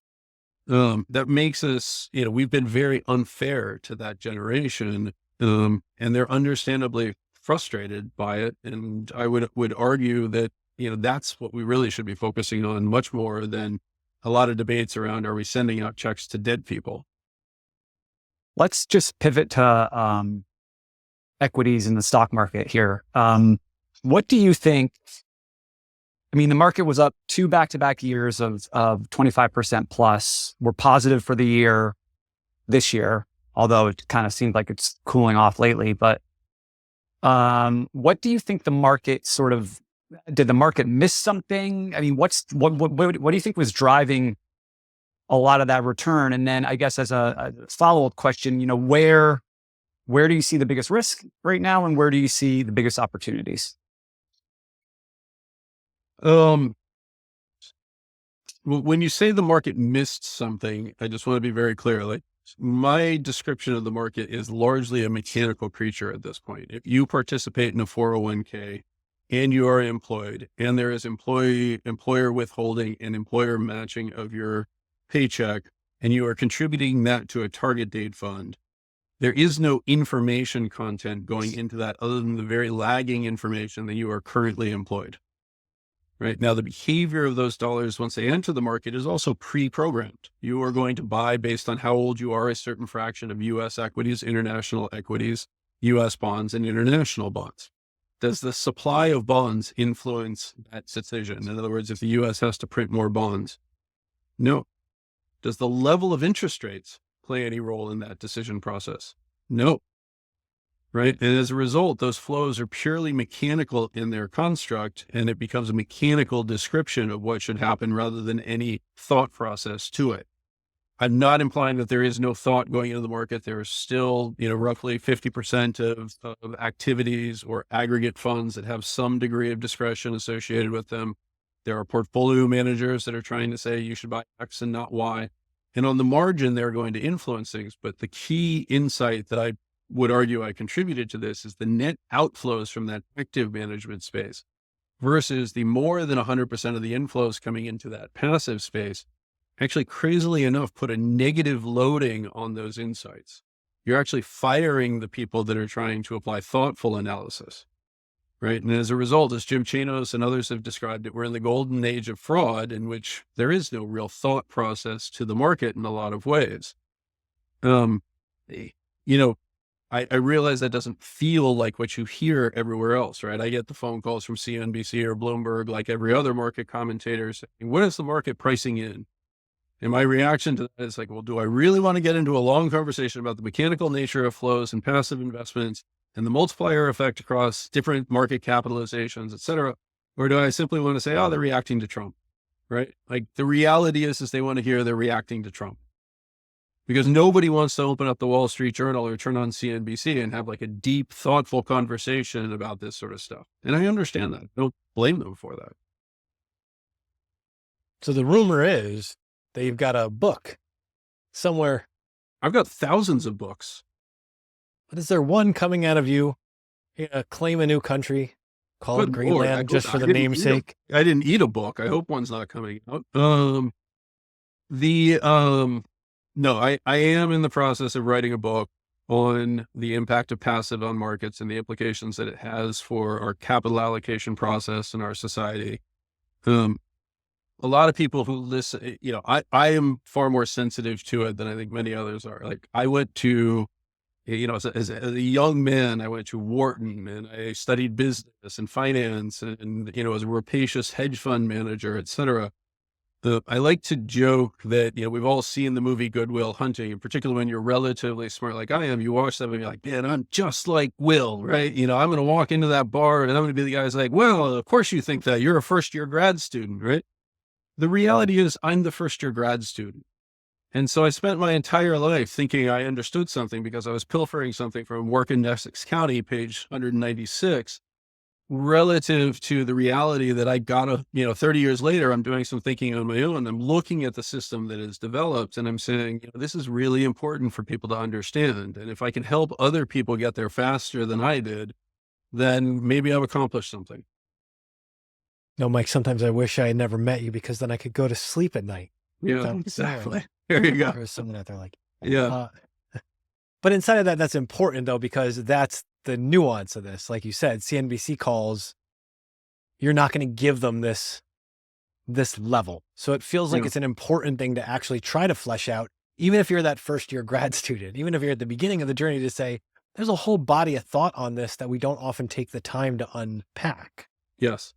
That makes us, we've been very unfair to that generation, and they're understandably frustrated by it. And I would argue that, that's what we really should be focusing on much more than a lot of debates around, are we sending out checks to dead people? Let's just pivot to equities in the stock market here. What do you think? I mean, the market was up 2 back-to-back years of 25% plus. We're positive for the year this year, although it kind of seems like it's cooling off lately. But what do you think the market did the market miss something? I mean, what do you think was driving a lot of that return? And then I guess as a follow-up question, where do you see the biggest risk right now, and where do you see the biggest opportunities? When you say the market missed something, I just want to be very clear. Like, my description of the market is largely a mechanical creature at this point. If you participate in a 401k and you are employed, and there is employer withholding and employer matching of your paycheck, and you are contributing that to a target date fund, there is no information content going into that other than the very lagging information that you are currently employed. Right now, the behavior of those dollars once they enter the market is also pre-programmed. You are going to buy based on how old you are, a certain fraction of U.S. equities, international equities, U.S. bonds, and international bonds. Does the supply of bonds influence that decision? In other words, if the U.S. has to print more bonds? No. Does the level of interest rates play any role in that decision process? No. Right. And as a result, those flows are purely mechanical in their construct, and it becomes a mechanical description of what should happen rather than any thought process to it. I'm not implying that there is no thought going into the market. There is still, roughly 50% of activities or aggregate funds that have some degree of discretion associated with them. There are portfolio managers that are trying to say you should buy X and not Y. And on the margin, they're going to influence things. But the key insight that I would argue I contributed to this is the net outflows from that active management space versus the more than 100% of the inflows coming into that passive space actually, crazily enough, put a negative loading on those insights. You're actually firing the people that are trying to apply thoughtful analysis, right? And as a result, as Jim Chanos and others have described it, we're in the golden age of fraud, in which there is no real thought process to the market in a lot of ways. I realize that doesn't feel like what you hear everywhere else, right? I get the phone calls from CNBC or Bloomberg, like every other market commentator, saying, what is the market pricing in? And my reaction to that is like, well, do I really want to get into a long conversation about the mechanical nature of flows and passive investments and the multiplier effect across different market capitalizations, et cetera? Or do I simply want to say, oh, they're reacting to Trump, right? Like, the reality is they want to hear they're reacting to Trump. Because nobody wants to open up the Wall Street Journal or turn on CNBC and have like a deep, thoughtful conversation about this sort of stuff. And I understand that. I don't blame them for that. So the rumor is that you've got a book somewhere. I've got thousands of books. But is there one coming out of you? Claim a new country called Greenland, just for the namesake? I didn't eat a book. I hope one's not coming out. No, I am in the process of writing a book on the impact of passive on markets and the implications that it has for our capital allocation process in our society. A lot of people who listen, I am far more sensitive to it than I think many others are. Like, I went to, as a young man, I went to Wharton and I studied business and finance and, as a rapacious hedge fund manager, et cetera. I like to joke that, we've all seen the movie Good Will Hunting, in particular when you're relatively smart like I am. You watch that and you're like, man, I'm just like Will, right? I'm going to walk into that bar and I'm going to be the guy who's like, well, of course you think that. You're a first-year grad student, right? The reality is I'm the first-year grad student. And so I spent my entire life thinking I understood something because I was pilfering something from Work in Essex County, page 196. relative to the reality that I got 30 years later, I'm doing some thinking on my own. I'm looking at the system that is developed and I'm saying, this is really important for people to understand. And if I can help other people get there faster than I did, then maybe I've accomplished something. No, Mike, sometimes I wish I had never met you because then I could go to sleep at night. Yeah, exactly. There you go. There's someone out there like, Yeah. but inside of that, that's important though, because that's the nuance of this. Like you said, CNBC calls, you're not going to give them this level. So it feels like it's an important thing to actually try to flesh out, even if you're that first year grad student, even if you're at the beginning of the journey, to say, there's a whole body of thought on this that we don't often take the time to unpack. Yes.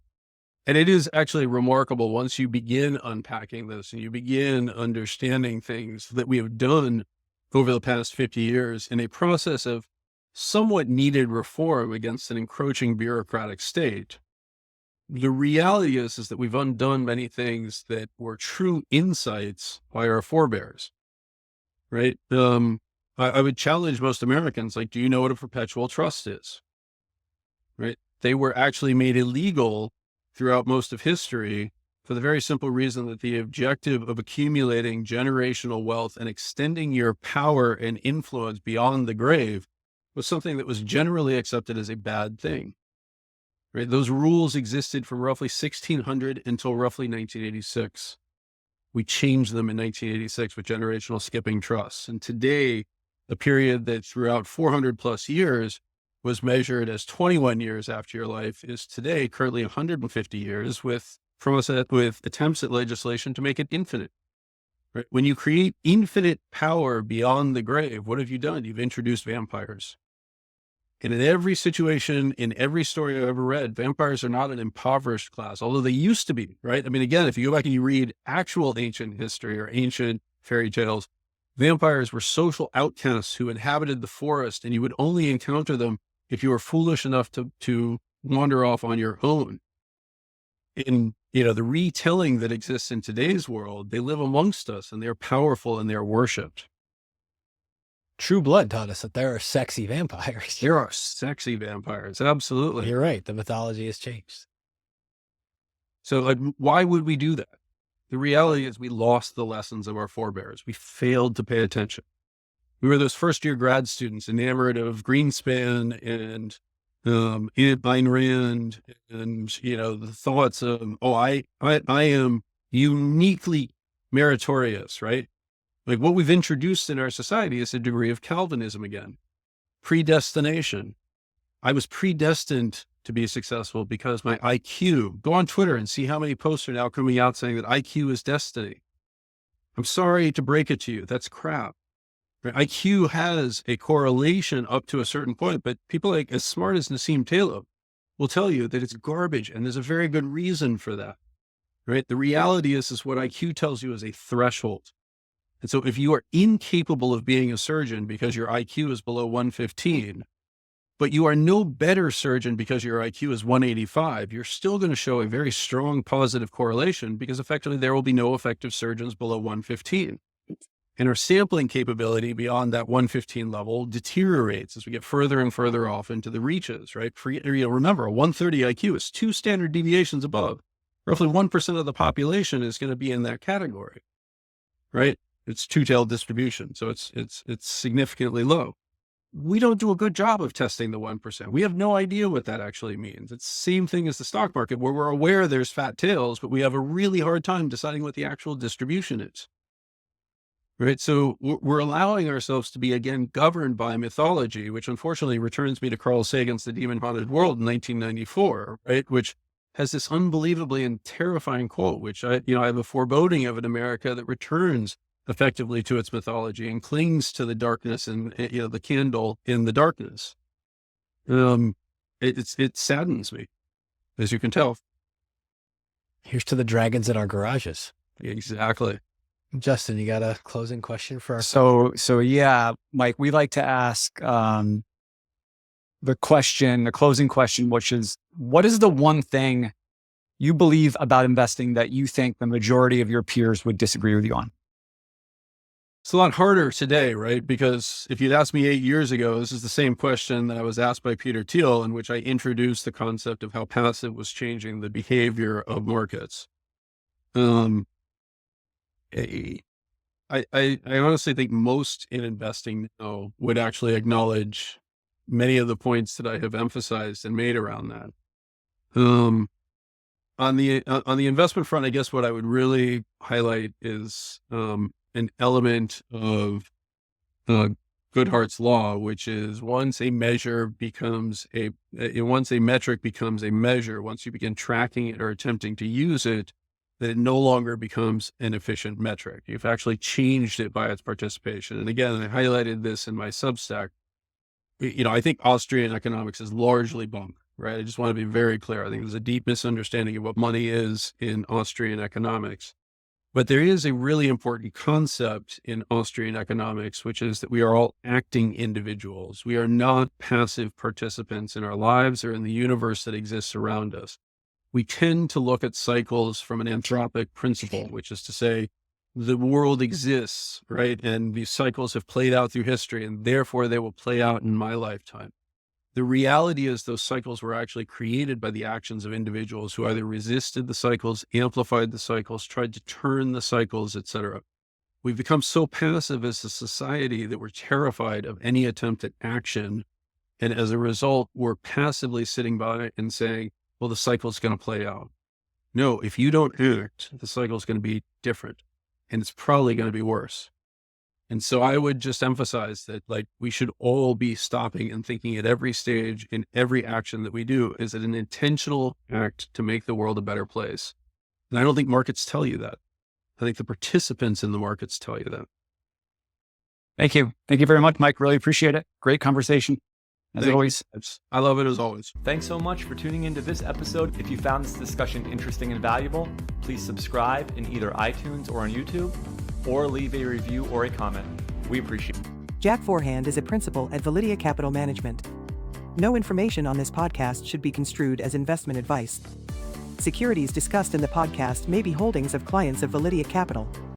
And it is actually remarkable once you begin unpacking this and you begin understanding things that we have done over the past 50 years in a process of somewhat needed reform against an encroaching bureaucratic state. The reality is that we've undone many things that were true insights by our forebears, right? I would challenge most Americans, like, do you know what a perpetual trust is? Right? They were actually made illegal throughout most of history for the very simple reason that the objective of accumulating generational wealth and extending your power and influence beyond the grave was something that was generally accepted as a bad thing. Right? Those rules existed from roughly 1600 until roughly 1986. We changed them in 1986 with generational skipping trusts. And today, a period that throughout 400 plus years was measured as 21 years after your life is today currently 150 years with attempts at legislation to make it infinite. Right? When you create infinite power beyond the grave, what have you done? You've introduced vampires. And in every situation, in every story I've ever read, vampires are not an impoverished class, although they used to be, right? I mean, again, if you go back and you read actual ancient history or ancient fairy tales, vampires were social outcasts who inhabited the forest, and you would only encounter them if you were foolish enough to wander off on your own. In, the retelling that exists in today's world, they live amongst us and they're powerful and they're worshipped. True Blood taught us that there are sexy vampires. There are sexy vampires. Absolutely. You're right. The mythology has changed. So why would we do that? The reality is we lost the lessons of our forebears. We failed to pay attention. We were those first year grad students enamored of Greenspan and Ayn Rand and, the thoughts of, I am uniquely meritorious, right? Like what we've introduced in our society is a degree of Calvinism again. Predestination. I was predestined to be successful because my IQ, go on Twitter and see how many posts are now coming out saying that IQ is destiny. I'm sorry to break it to you. That's crap. Right? IQ has a correlation up to a certain point, but people like as smart as Nassim Taleb will tell you that it's garbage. And there's a very good reason for that, right? The reality is what IQ tells you is a threshold. And so if you are incapable of being a surgeon because your IQ is below 115, but you are no better surgeon because your IQ is 185, you're still going to show a very strong positive correlation because effectively there will be no effective surgeons below 115. And our sampling capability beyond that 115 level deteriorates as we get further and further off into the reaches, right? Remember, a 130 IQ is 2 standard deviations above. Roughly 1% of the population is going to be in that category, right? It's two-tailed distribution. So it's significantly low. We don't do a good job of testing the 1%. We have no idea what that actually means. It's the same thing as the stock market where we're aware there's fat tails, but we have a really hard time deciding what the actual distribution is. Right. So we're allowing ourselves to be, again, governed by mythology, which unfortunately returns me to Carl Sagan's The Demon Haunted World in 1994, right? Which has this unbelievably and terrifying quote, which I have a foreboding of an America that returns effectively to its mythology and clings to the darkness and, the candle in the darkness. It saddens me, as you can tell. Here's to the dragons in our garages. Exactly. Justin, you got a closing question for our... So yeah, Mike, we like to ask the closing question, which is, what is the one thing you believe about investing that you think the majority of your peers would disagree with you on? It's a lot harder today, right? Because if you'd asked me 8 years ago, this is the same question that I was asked by Peter Thiel, in which I introduced the concept of how passive was changing the behavior of markets. Um, I, I honestly think most in investing now would actually acknowledge many of the points that I have emphasized and made around that. On the investment front, I guess what I would really highlight is an element of Goodhart's law, which is once a metric becomes a measure, once you begin tracking it or attempting to use it, that it no longer becomes an efficient metric. You've actually changed it by its participation. And again, I highlighted this in my Substack. I think Austrian economics is largely bunk, right? I just want to be very clear. I think there's a deep misunderstanding of what money is in Austrian economics. But there is a really important concept in Austrian economics, which is that we are all acting individuals. We are not passive participants in our lives or in the universe that exists around us. We tend to look at cycles from an anthropic principle, which is to say, the world exists, right? And these cycles have played out through history, and therefore they will play out in my lifetime. The reality is those cycles were actually created by the actions of individuals who either resisted the cycles, amplified the cycles, tried to turn the cycles, etc. We've become so passive as a society that we're terrified of any attempt at action. And as a result, we're passively sitting by and saying, well, the cycle's going to play out. No, if you don't act, the cycle's going to be different, and it's probably going to be worse. And so I would just emphasize that, we should all be stopping and thinking at every stage, in every action that we do, is it an intentional act to make the world a better place? And I don't think markets tell you that. I think the participants in the markets tell you that. Thank you. Thank you very much, Mike. Really appreciate it. Great conversation. As always. I love it as always. Thanks so much for tuning into this episode. If you found this discussion interesting and valuable, please subscribe in either iTunes or on YouTube, or leave a review or a comment. We appreciate it. Jack Forehand is a principal at Validia Capital Management. No information on this podcast should be construed as investment advice. Securities discussed in the podcast may be holdings of clients of Validia Capital.